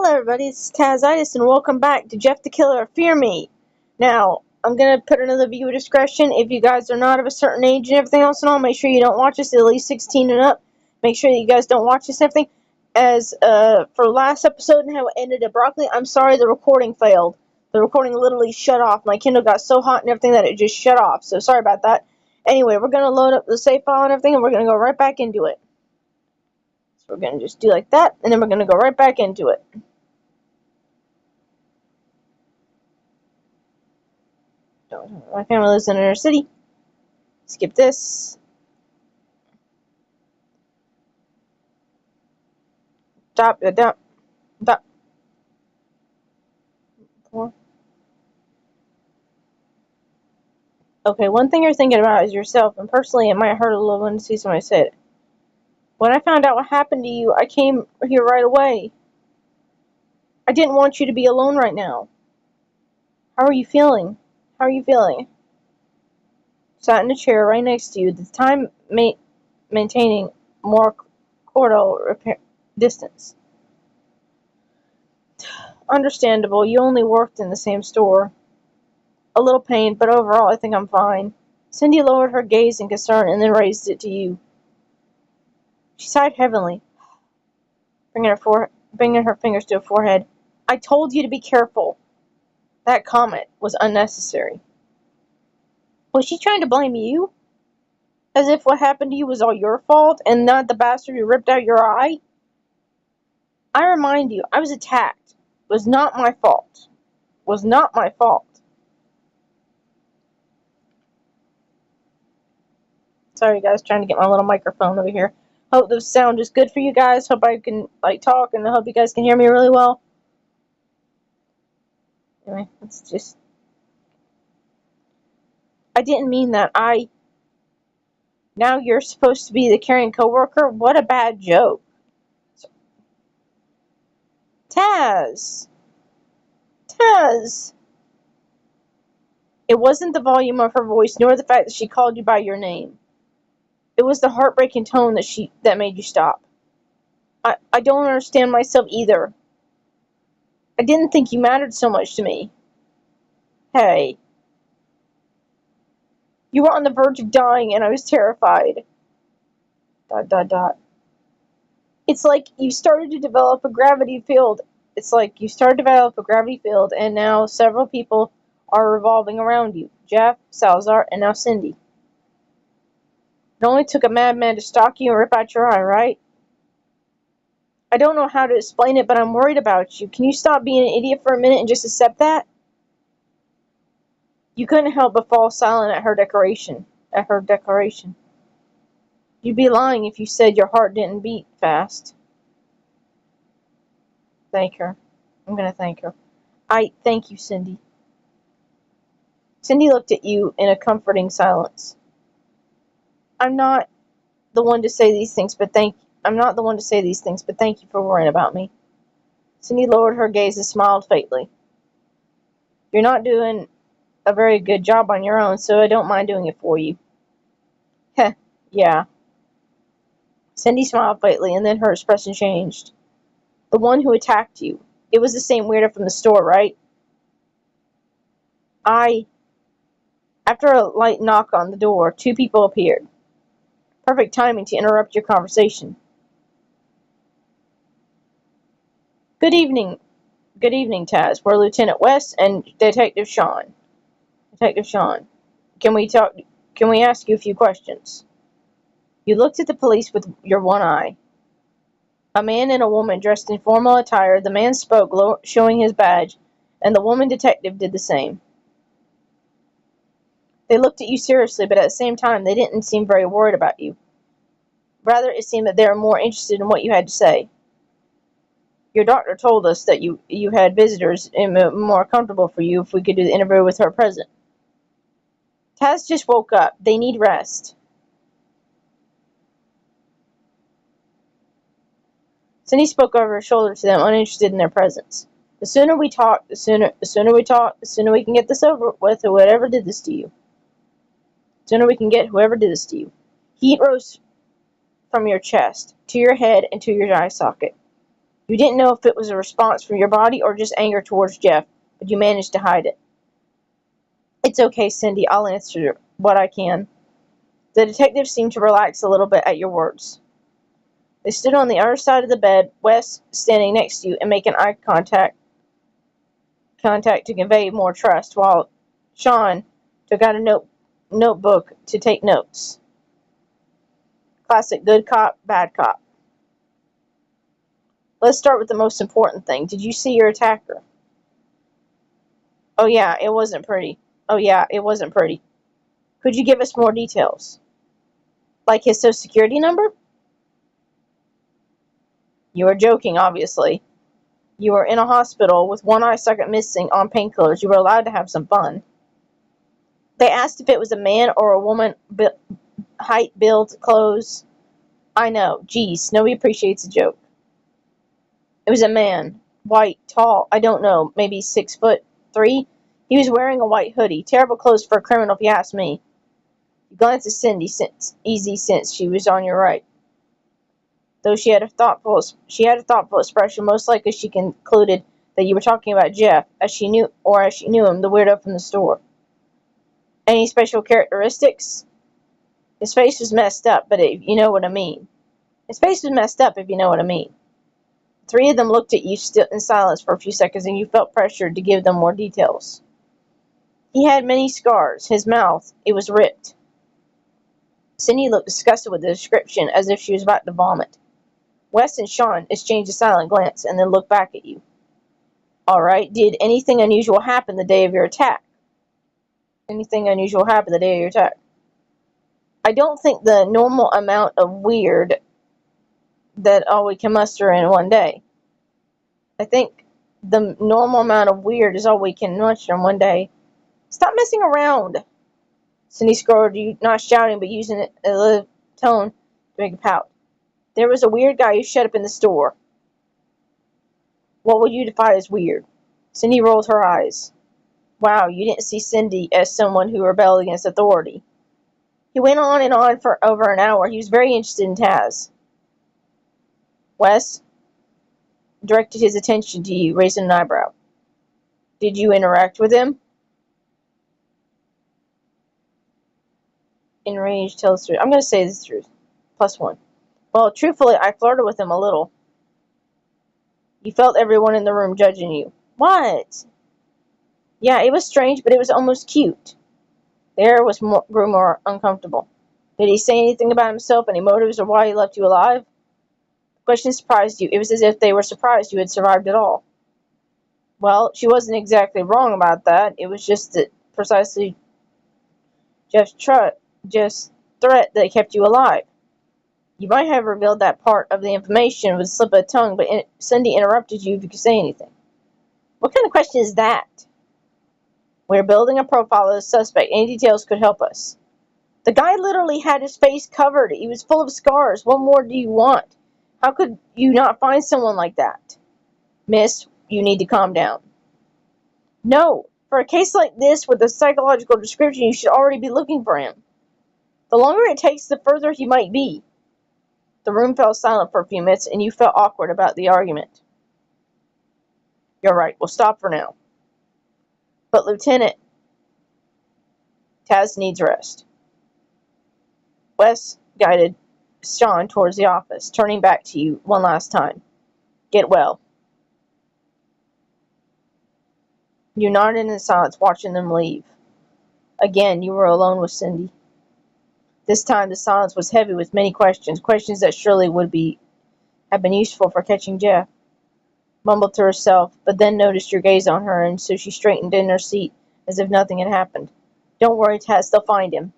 Hello everybody, it's Tazitis and welcome back to Jeff the Killer, Fear Me. Now, I'm going to put another viewer discretion. If you guys are not of a certain age and everything else and all, make sure you don't watch this, at least 16 and up. Make sure that you guys don't watch this and everything. As for last episode and how it ended abruptly, I'm sorry the recording failed. The recording literally shut off. My Kindle got so hot and everything that it just shut off, so sorry about that. Anyway, we're going to load up the save file and everything and we're going to go right back into it. So we're going to just do like that, and then we're going to go right back into it. My family lives in inner city. Skip this. Stop. Okay, one thing you're thinking about is yourself, and personally it might hurt a little when to see somebody say it. When I found out what happened to you, I came here right away. I didn't want you to be alone right now. How are you feeling? How are you feeling? Sat in a chair right next to you, at the time maintaining more cordial distance. Understandable, you only worked in the same store. A little pain, but overall I think I'm fine. Cindy lowered her gaze in concern and then raised it to you. She sighed heavily, bringing her fingers to her forehead. I told you to be careful. That comment was unnecessary. Was she trying to blame you? As if what happened to you was all your fault and not the bastard who ripped out your eye? I remind you, I was attacked. It was not my fault. It was not my fault. Sorry guys, trying to get my little microphone over here. Hope the sound is good for you guys. Hope I can talk and I hope you guys can hear me really well. Anyway, let's just... I didn't mean that. Now you're supposed to be the caring coworker? What a bad joke. Taz! It wasn't the volume of her voice, nor the fact that she called you by your name. It was the heartbreaking tone that made you stop. I don't understand myself either. I didn't think you mattered so much to me. Hey. You were on the verge of dying and I was terrified. ... It's like you started to develop a gravity field. And now several people are revolving around you. Jeff, Salazar, and now Cindy. It only took a madman to stalk you and rip out your eye, right? I don't know how to explain it, but I'm worried about you. Can you stop being an idiot for a minute and just accept that? You couldn't help but fall silent at her declaration. You'd be lying if you said your heart didn't beat fast. Thank her. I'm going to thank her. I thank you, Cindy. Cindy looked at you in a comforting silence. I'm not the one to say these things, but thank you for worrying about me. Cindy lowered her gaze and smiled faintly. You're not doing a very good job on your own, so I don't mind doing it for you. Heh, yeah. Cindy smiled faintly, and then her expression changed. The one who attacked you. It was the same weirdo from the store, right? After a light knock on the door, two people appeared. Perfect timing to interrupt your conversation. Good evening, Taz. We're Lieutenant West and Detective Sean. Can we ask you a few questions? You looked at the police with your one eye. A man and a woman dressed in formal attire. The man spoke, showing his badge, and the woman detective did the same. They looked at you seriously, but at the same time, they didn't seem very worried about you. Rather, it seemed that they were more interested in what you had to say. Your doctor told us that you had visitors and more comfortable for you if we could do the interview with her present. Taz just woke up. They need rest. Cindy spoke over her shoulder to them, uninterested in their presence. The sooner we talk, the sooner we can get this over with, whoever did this to you. Heat rose from your chest, to your head, and to your eye socket. You didn't know if it was a response from your body or just anger towards Jeff, but you managed to hide it. It's okay, Cindy. I'll answer what I can. The detective seemed to relax a little bit at your words. They stood on the other side of the bed, Wes standing next to you and making eye contact to convey more trust, while Sean took out a notebook to take notes. Classic good cop, bad cop. Let's start with the most important thing. Did you see your attacker? Oh yeah, it wasn't pretty. Could you give us more details? Like his social security number? You were joking, obviously. You were in a hospital with one eye socket missing on painkillers. You were allowed to have some fun. They asked if it was a man or a woman, height, build, clothes. I know. Geez, nobody appreciates a joke. It was a man. White, tall, I don't know, maybe 6'3". He was wearing a white hoodie. Terrible clothes for a criminal, if you ask me. You glanced at Cindy, since she was on your right. Though she had a thoughtful expression, most likely she concluded that you were talking about Jeff, as she knew him, the weirdo from the store. Any special characteristics? His face was messed up, but if you know what I mean. Three of them looked at you still in silence for a few seconds, and you felt pressured to give them more details. He had many scars. His mouth, it was ripped. Cindy looked disgusted with the description, as if she was about to vomit. Wes and Sean exchanged a silent glance, and then looked back at you. All right, did anything unusual happen the day of your attack? I don't think the normal amount of weird that all we can muster in one day. I think the normal amount of weird is all we can muster in one day. Stop messing around. Cindy scolded you, not shouting, but using a little tone to make a pout. There was a weird guy who shut up in the store. What would you define as weird? Cindy rolled her eyes. Wow, you didn't see Cindy as someone who rebelled against authority. He went on and on for over an hour. He was very interested in Taz. Wes directed his attention to you, raising an eyebrow. Did you interact with him? Enraged, tell the truth. I'm going to say the truth. +1. Well, truthfully, I flirted with him a little. You felt everyone in the room judging you. What? Yeah, it was strange, but it was almost cute. The air grew more uncomfortable. Did he say anything about himself, any motives, or why he left you alive? The question surprised you. It was as if they were surprised you had survived at all. Well, she wasn't exactly wrong about that. It was just that precisely Jeff's threat that kept you alive. You might have revealed that part of the information with a slip of the tongue, but Cindy interrupted you if you could say anything. What kind of question is that? We're building a profile of the suspect. Any details could help us. The guy literally had his face covered. He was full of scars. What more do you want? How could you not find someone like that? Miss, you need to calm down. No, for a case like this with a psychological description, you should already be looking for him. The longer it takes, the further he might be. The room fell silent for a few minutes, and you felt awkward about the argument. You're right, we'll stop for now. But Lieutenant, Taz needs rest. Wes guided Sean towards the office, turning back to you one last time. Get well. You nodded in silence, watching them leave. Again, you were alone with Cindy. This time the silence was heavy with many questions that surely have been useful for catching Jeff. Mumbled to herself, but then noticed your gaze on her, and so she straightened in her seat as if nothing had happened. Don't worry, Taz, they'll find him. ...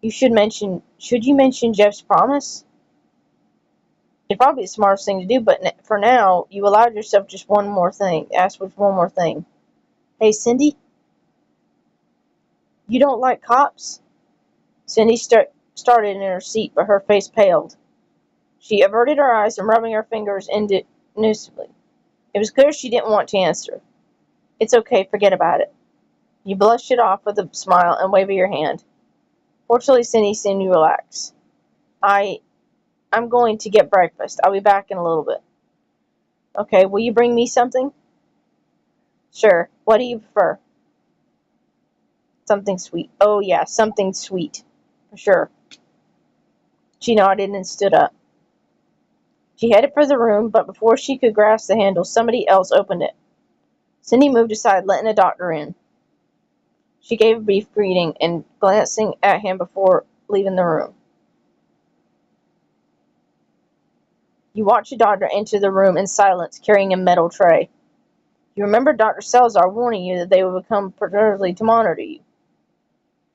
Should you mention Jeff's promise? It'd probably be the smartest thing to do, but for now, you allowed yourself just one more thing. Hey, Cindy? You don't like cops? Cindy started in her seat, but her face paled. She averted her eyes and rubbing her fingers indecisive. It was clear she didn't want to answer. It's okay, forget about it. You blushed it off with a smile and wave of your hand. Fortunately, Cindy seemed to relax. I I'm going to get breakfast. I'll be back in a little bit. Okay, will you bring me something? Sure. What do you prefer? Something sweet. Oh, yeah, something sweet. For sure. She nodded and stood up. She headed for the room, but before she could grasp the handle, somebody else opened it. Cindy moved aside, letting the doctor in. She gave a brief greeting and glancing at him before leaving the room. You watched the doctor enter the room in silence, carrying a metal tray. You remember Dr. Salazar warning you that they would come particularly to monitor you.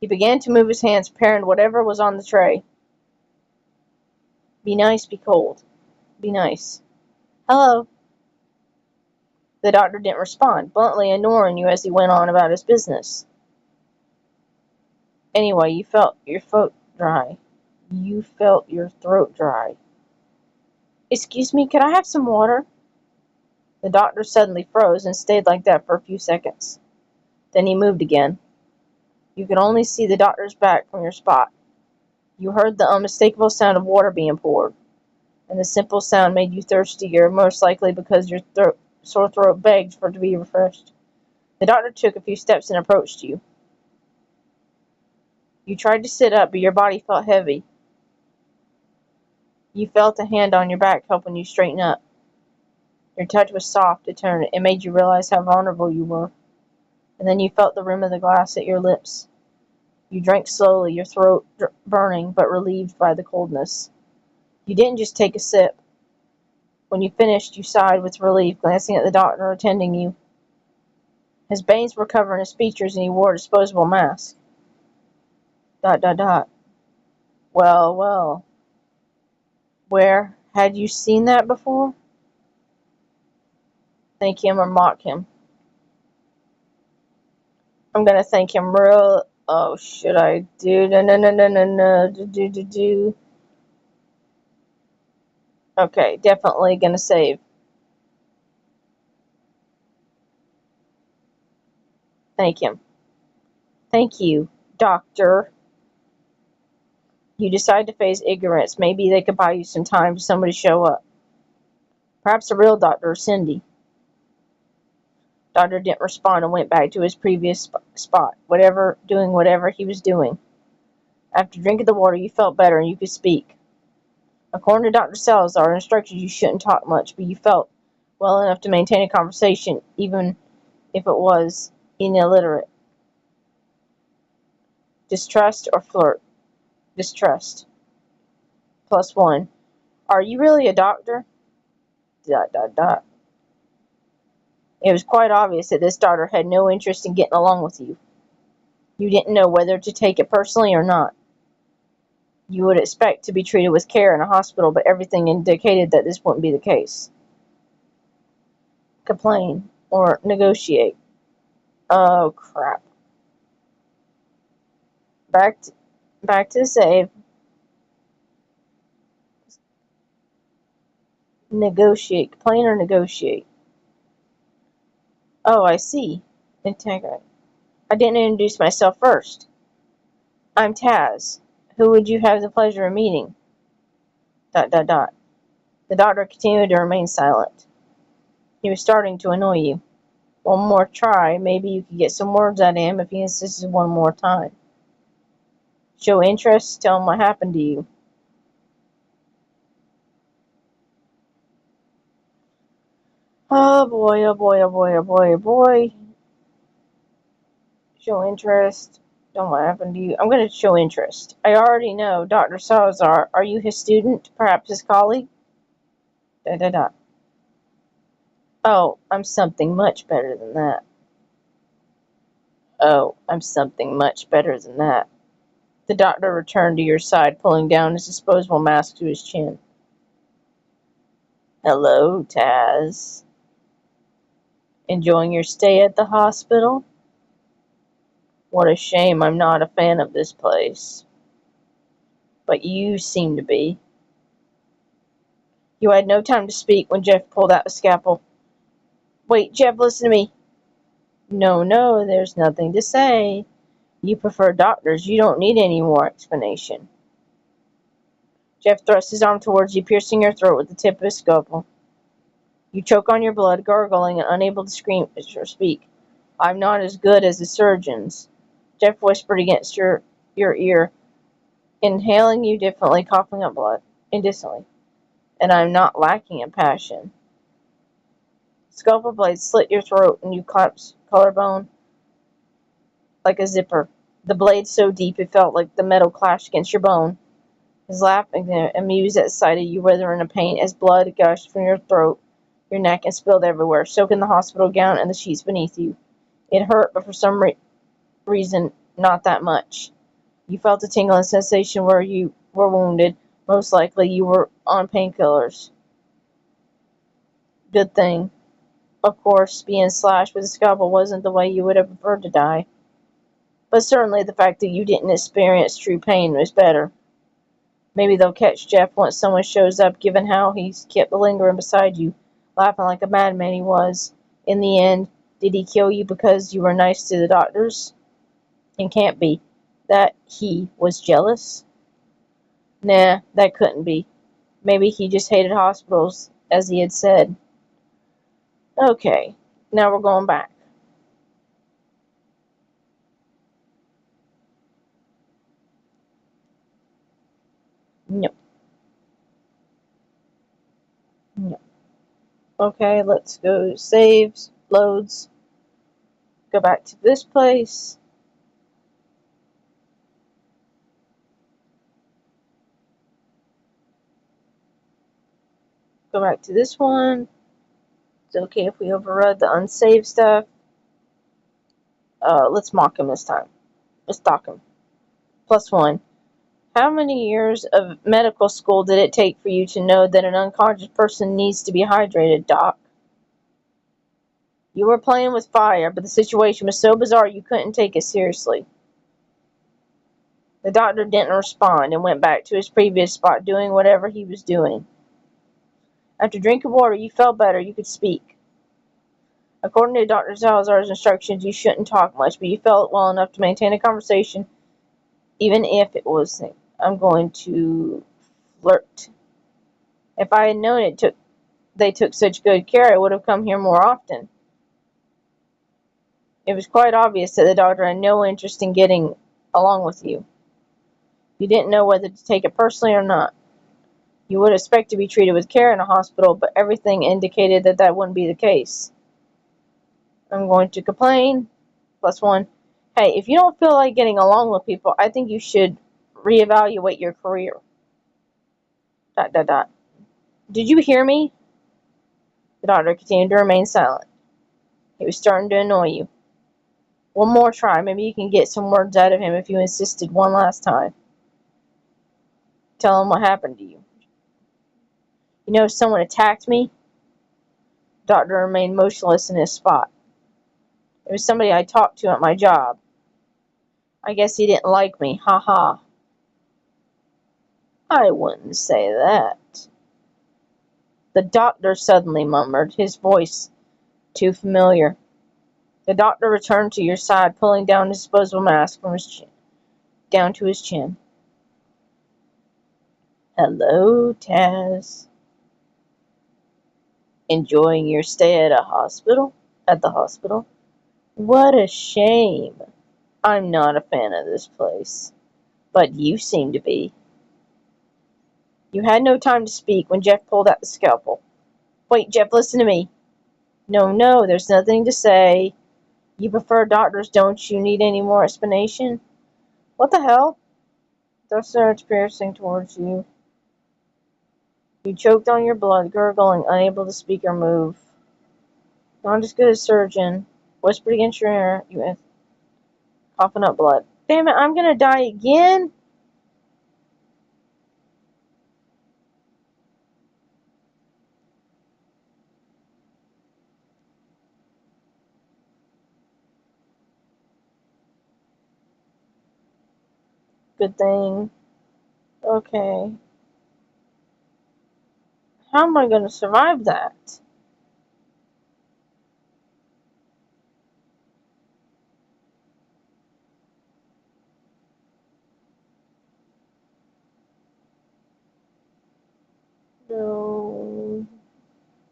He began to move his hands, preparing whatever was on the tray. Be nice, be cold. Be nice. Hello. The doctor didn't respond, bluntly ignoring you as he went on about his business. Anyway, you felt your throat dry. You felt your throat dry. Excuse me, could I have some water? The doctor suddenly froze and stayed like that for a few seconds. Then he moved again. You could only see the doctor's back from your spot. You heard the unmistakable sound of water being poured, and the simple sound made you thirstier, most likely because your sore throat begged for it to be refreshed. The doctor took a few steps and approached you. You tried to sit up, but your body felt heavy. You felt a hand on your back helping you straighten up. Your touch was soft, determined. It made you realize how vulnerable you were. And then you felt the rim of the glass at your lips. You drank slowly, your throat burning, but relieved by the coldness. You didn't just take a sip. When you finished, you sighed with relief, glancing at the doctor attending you. His bangs were covering his features, and he wore a disposable mask. ... Well, well. Where? Had you seen that before? Thank him or mock him? I'm gonna thank him real... Oh, should I do... No. Do. Okay, definitely gonna save. Thank him. Thank you, doctor. You decide to face ignorance. Maybe they could buy you some time for somebody to show up. Perhaps a real doctor or Cindy. Doctor didn't respond and went back to his previous spot, doing whatever he was doing. After drinking the water, you felt better and you could speak. According to Dr. Salazar, instructions you shouldn't talk much, but you felt well enough to maintain a conversation, even if it was illiterate. Distrust or flirt? Distrust. +1. Are you really a doctor? ... It was quite obvious that this doctor had no interest in getting along with you. You didn't know whether to take it personally or not. You would expect to be treated with care in a hospital, but everything indicated that this wouldn't be the case. Complain or negotiate. Oh, crap. Back to the save. Negotiate. Complain or negotiate. Oh, I see. Integrate. I didn't introduce myself first. I'm Taz. Who would you have the pleasure of meeting? ... The doctor continued to remain silent. He was starting to annoy you. One more try, maybe you could get some words out of him if he insisted one more time. Show interest, tell him what happened to you. Oh boy, oh boy, oh boy, oh boy, oh boy. Show interest, tell him what happened to you. I'm going to show interest. I already know Dr. Salazar. Are you his student? Perhaps his colleague? ... Oh, I'm something much better than that. Oh, I'm something much better than that. The doctor returned to your side, pulling down his disposable mask to his chin. Hello, Taz. Enjoying your stay at the hospital? What a shame I'm not a fan of this place. But you seem to be. You had no time to speak when Jeff pulled out a scalpel. Wait, Jeff, listen to me. No, there's nothing to say. You prefer doctors. You don't need any more explanation. Jeff thrusts his arm towards you, piercing your throat with the tip of his scalpel. You choke on your blood, gargling and unable to scream or speak. I'm not as good as the surgeons, Jeff whispered against your ear, inhaling you differently, coughing up blood indecently. And I'm not lacking in passion. Scalpel blade slit your throat and you collapsed collarbone like a zipper. The blade so deep it felt like the metal clashed against your bone. His laugh amused at the sight of you withering in pain as blood gushed from your throat, your neck, and spilled everywhere, soaking the hospital gown and the sheets beneath you. It hurt, but for some reason, not that much. You felt a tingling sensation where you were wounded. Most likely you were on painkillers. Good thing. Of course, being slashed with a scalpel wasn't the way you would have preferred to die. But certainly the fact that you didn't experience true pain was better. Maybe they'll catch Jeff once someone shows up, given how he kept lingering beside you, laughing like a madman he was. In the end, did he kill you because you were nice to the doctors? It can't be. That he was jealous? Nah, that couldn't be. Maybe he just hated hospitals, as he had said. Okay, now we're going back. No. No. Okay, let's go saves, loads. Go back to this place. Go back to this one. It's okay if we override the unsaved stuff. Let's mock him this time. Let's stalk him. +1. How many years of medical school did it take for you to know that an unconscious person needs to be hydrated, Doc? You were playing with fire, but the situation was so bizarre you couldn't take it seriously. The doctor didn't respond and went back to his previous spot, doing whatever he was doing. After drinking water, you felt better. You could speak. According to Dr. Salazar's instructions, you shouldn't talk much, but you felt well enough to maintain a conversation, even if it was, I'm going to flirt. If I had known they took such good care, I would have come here more often. It was quite obvious that the doctor had no interest in getting along with you. You didn't know whether to take it personally or not. You would expect to be treated with care in a hospital, but everything indicated that that wouldn't be the case. I'm going to complain. +1. Hey, if you don't feel like getting along with people, I think you should reevaluate your career. ... Did you hear me? The doctor continued to remain silent. He was starting to annoy you. One more try. Maybe you can get some words out of him if you insisted one last time. Tell him what happened to you. You know, someone attacked me. The doctor remained motionless in his spot. It was somebody I talked to at my job. I guess he didn't like me. Ha ha. I wouldn't say that. The doctor suddenly murmured, his voice too familiar. The doctor returned to your side, pulling down his disposable mask from his chin, down to his chin. Hello, Taz. Enjoying your stay at the hospital? What a shame. I'm not a fan of this place, but you seem to be. You had no time to speak when Jeff pulled out the scalpel. Wait, Jeff, listen to me. No, there's nothing to say. You prefer doctors, don't you? Need any more explanation? What the hell? Thus starts piercing towards you. You choked on your blood, gurgling, unable to speak or move. Not as good as surgeon. Whispered against your ear, you coughing up blood. Damn it, I'm gonna die again? Good thing. Okay. How am I gonna survive that?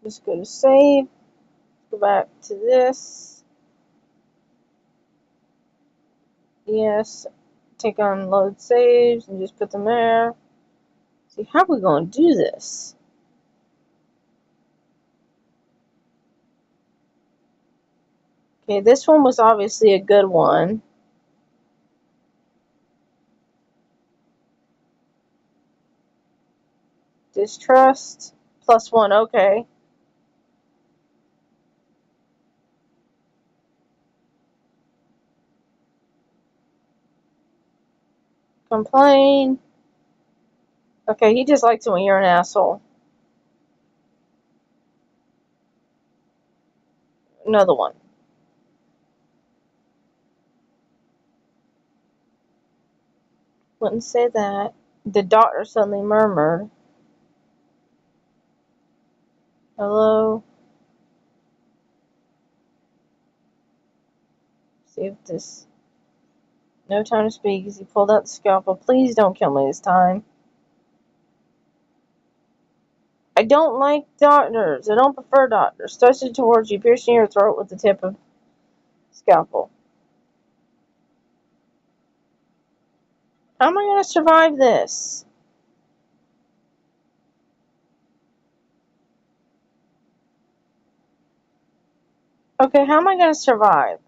Just go to save. Go back to this. Yes. Take on load saves and just put them there. See, how are we going to do this? Okay, this one was obviously a good one. Distrust. +1, okay. Complain. Okay, he just likes it when you're an asshole. Another one. Wouldn't say that. The doctor suddenly murmured. Hello? See if this... No time to speak as he pulled out the scalpel. Please don't kill me this time. I don't like doctors. I don't prefer doctors. Stretching towards you, piercing your throat with the tip of scalpel. How am I going to survive this? Okay, how am I going to survive?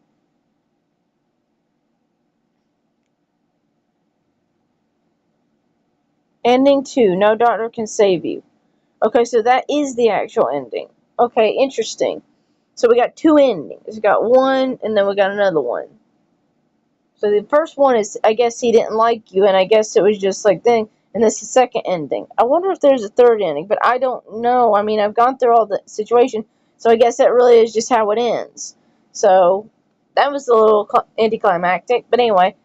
Ending 2. No doctor can save you. Okay, so that is the actual ending. Okay, interesting. So we got 2 endings. We got one, and then we got another one. So the first one is, I guess he didn't like you, and I guess it was just like thing. And this is the second ending. I wonder if there's a third ending, but I don't know. I mean, I've gone through all the situation, so I guess that really is just how it ends. So that was a little anticlimactic. But anyway,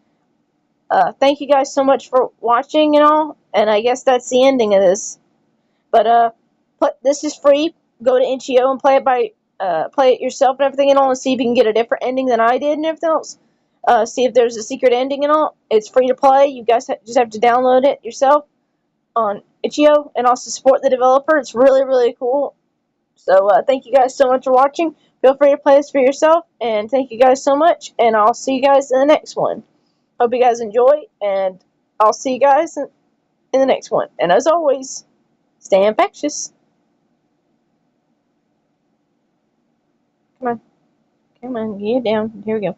thank you guys so much for watching and all. And I guess that's the ending of this. But this is free. Go to itch.io and play it yourself and everything and all, and see if you can get a different ending than I did and everything else. See if there's a secret ending and all. It's free to play. You guys just have to download it yourself on itch.io and also support the developer. It's really, really cool. So thank you guys so much for watching. Feel free to play this for yourself, and thank you guys so much, and I'll see you guys in the next one. Hope you guys enjoy, and I'll see you guys in the next one. And as always, stay infectious. Come on. Come on, get down. Here we go.